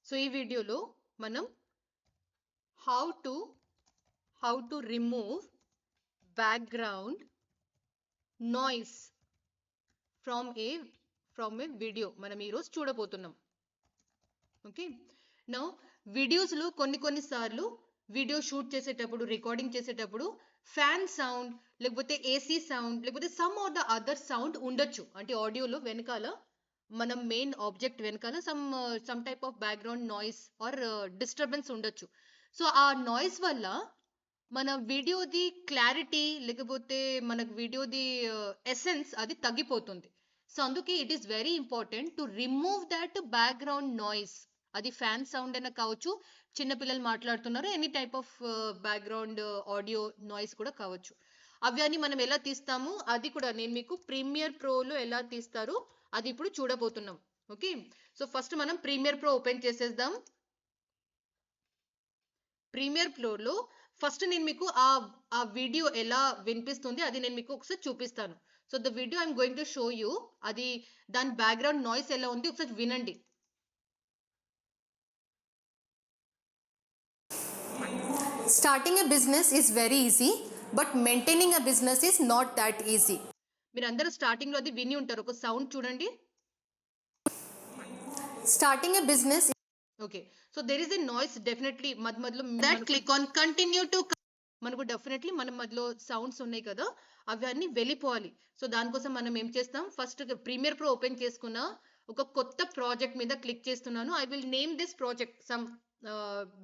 So ఈ వీడియోలో మనం how to remove background noise from a video మనం ఈరోజు చూడబోతున్నాం. ఓకే, నౌ వీడియోస్లో కొన్ని సార్లు వీడియో షూట్ చేసేటప్పుడు, రికార్డింగ్ చేసేటప్పుడు ఫ్యాన్ సౌండ్, లేకపోతే ఏసీ సౌండ్, లేకపోతే some or the other sound ఉండొచ్చు. అంటే ఆడియోలో వెనకాల మనం మెయిన్ ఆబ్జెక్ట్ వెనకాల some type of background noise or disturbance ఉండొచ్చు. సో ఆ నాయిస్ వల్ల మన వీడియోది క్లారిటీ, లేకపోతే మనకు వీడియోది ఎసెన్స్ అది తగ్గిపోతుంది. సో అందుకే it is very important to remove that background noise. అది ఫ్యాన్ సౌండ్ అయినా కావచ్చు, చిన్నపిల్లలు మాట్లాడుతున్నారు, any type of background audio noise కూడా కావచ్చు. అవి మనం ఎలా తీస్తాము అది కూడా నేను మీకు ప్రీమియర్ ప్రోలో ఎలా తీస్తారో అది ఇప్పుడు చూడబోతున్నాం. ఓకే, సో ఫస్ట్ మనం ప్రీమియర్ ప్రో ఓపెన్ చేసేద్దాం. ప్రీమియర్ ప్రోలో ఫస్ట్ నేను మీకు ఆ వీడియో ఎలా వినిపిస్తుంది అది నేను మీకు ఒకసారి చూపిస్తాను. So the video I'm going to show you. అది దాని బ్యాక్గ్రౌండ్ నాయిస్ ఎలా ఉంది ఒకసారి వినండి. Starting a business is very easy, but maintaining a business is not that easy. మీరు అందరూ స్టార్టింగ్ లో అది విని ఉంటారు. ఒక సౌండ్ చూడండి. Starting a business. Okay, so there is a noise definitely మధ్యలో. That click on continue to. మనకు డెఫినెట్లీ మన మధ్యలో సౌండ్స్ ఉన్నాయి కదా, అవి అన్ని వెళ్ళిపోవాలి. సో దానికోసం మనం ఏం చేస్తాం, ఫస్ట్ ప్రీమియర్ ప్రో ఓపెన్ చేసుకున్న ఒక కొత్త ప్రాజెక్ట్ మీద క్లిక్ చేస్తున్నాను. I will name this project some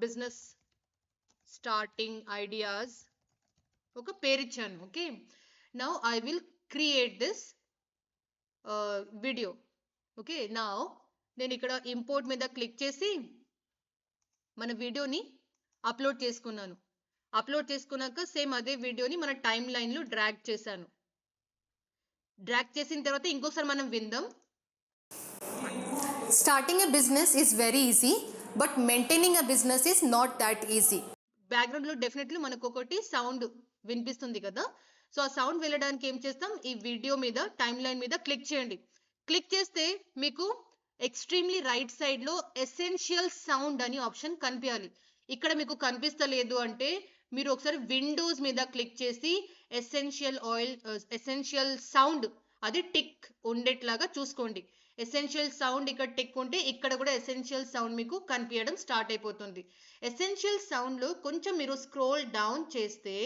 business starting ideas, ఒక పేరు ఇచ్చాను. Okay, now I will create this video. Okay, now నేను ఇక్కడ ఇంపోర్ట్ మీద క్లిక్ చేసి మన వీడియోని అప్లోడ్ చేసుకున్నాను. అప్లోడ్ చేసుకున్నాక సేమ్ అదే వీడియోని మన టైమ్ లైన్లో డ్రాగ్ చేశాను. డ్రాగ్ చేసిన తర్వాత ఇంకొకసారి మనం విందాం. Starting a business is very easy, but maintaining a business is not that easy. బ్యాక్గ్రౌండ్లో డెఫినెట్లీ మనకు ఒకటి సౌండ్ వినిపిస్తుంది కదా. సో ఆ సౌండ్ వెళ్ళడానికి ఏం చేస్తాం, ఈ వీడియో మీద టైమ్ లైన్ మీద క్లిక్ చేయండి. క్లిక్ చేస్తే మీకు ఎక్స్ట్రీమ్లీ రైట్ సైడ్ లో ఎసెన్షియల్ సౌండ్ అని ఆప్షన్ కనిపించాలి. ఇక్కడ మీకు కనిపిస్తలేదు అంటే మీరు ఒకసారి విండోస్ మీద క్లిక్ చేసి ఎసెన్షియల్ సౌండ్ అది టిక్ ఉండేట్లాగా చూసుకోండి. ఎసెన్షియల్ సౌండ్ ఇక్కడ టిక్ ఉంటే ఇక్కడ కూడా ఎసెన్షియల్ సౌండ్ మీకు కనిపించడం స్టార్ట్ అయిపోతుంది. ఎసెన్షియల్ సౌండ్ లో కొంచెం మీరు స్క్రోల్ డౌన్ చేస్తే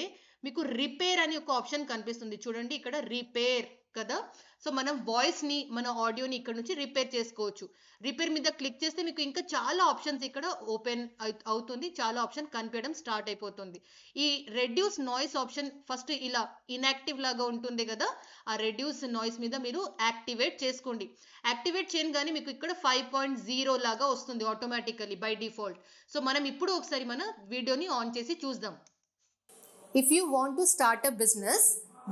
మీకు రిపేర్ అని ఒక ఆప్షన్ కనిపిస్తుంది. చూడండి ఇక్కడ రిపేర్ కదా. సో మనం వాయిస్ ని, మన ఆడియోని ఇక్కడ నుంచి రిపేర్ చేసుకోవచ్చు. రిపేర్ మీద క్లిక్ చేస్తే మీకు ఇంకా చాలా ఆప్షన్స్ ఇక్కడ ఓపెన్ అవుతుంది, చాలా ఆప్షన్ కనిపించడం స్టార్ట్ అయిపోతుంది. ఈ రెడ్యూస్ నాయిస్ ఆప్షన్ ఫస్ట్ ఇలా ఇన్యాక్టివ్ లాగా ఉంటుంది కదా, ఆ రెడ్యూస్ నాయిస్ మీద మీరు యాక్టివేట్ చేసుకోండి. యాక్టివేట్ చేయగానే మీకు ఇక్కడ 5.0 లాగా వస్తుంది ఆటోమేటికలీ బై డిఫాల్ట్. సో మనం ఇప్పుడు ఒకసారి మన వీడియోని ఆన్ చేసి చూద్దాం. If you want to start a business,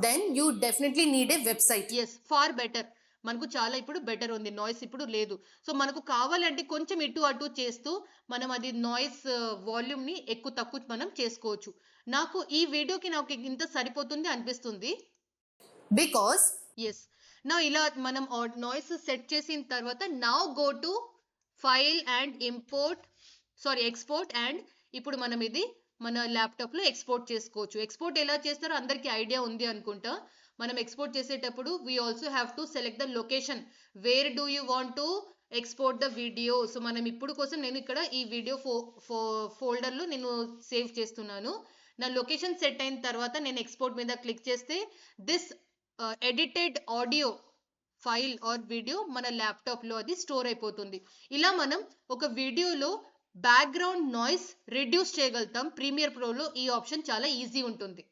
then you definitely need a website. Yes, far better. మనకు చాలా ఇప్పుడు బెటర్ ఉంది, నాయిస్ ఇప్పుడు లేదు. సో మనకు కావాలంటే కొంచెం ఇటు అటు చేస్తూ మనం అది నాయిస్ వాల్యూమ్ ని ఎక్కువ తక్కువ మనం చేసుకోవచ్చు. నాకు ఈ వీడియోకి నాకు ఇంత సరిపోతుంది అనిపిస్తుంది. Because ఎస్, నా ఇలా మనం నాయిస్ సెట్ చేసిన తర్వాత now go to file and export and ఇప్పుడు మనం ఇది మన ల్యాప్టాప్ లో ఎక్స్పోర్ట్ చేసుకోవచ్చు. ఎక్స్పోర్ట్ ఎలా చేస్తారో అందరికీ ఐడియా ఉంది అనుకుంటా. మనం ఎక్స్పోర్ట్ చేసేటప్పుడు we also have to select the location, where do you want to export the video. So మనం ఇప్పుడు కోసం నేను ఇక్కడ ఈ వీడియో ఫోల్డర్ లో నేను సేవ్ చేస్తున్నాను. నా లొకేషన్ సెట్ అయిన తర్వాత నేను ఎక్స్పోర్ట్ మీద క్లిక్ చేస్తే this edited audio file or video మన ల్యాప్టాప్ లో అది స్టోర్ అయిపోతుంది. ఇలా మనం ఒక వీడియోలో బ్యాక్గ్రౌండ్ నాయిస్ రిడ్యూస్ చేయగలుగుతాం. ప్రీమియర్ ప్రోలో ఈ ఆప్షన్ చాలా ఈజీ ఉంటుంది.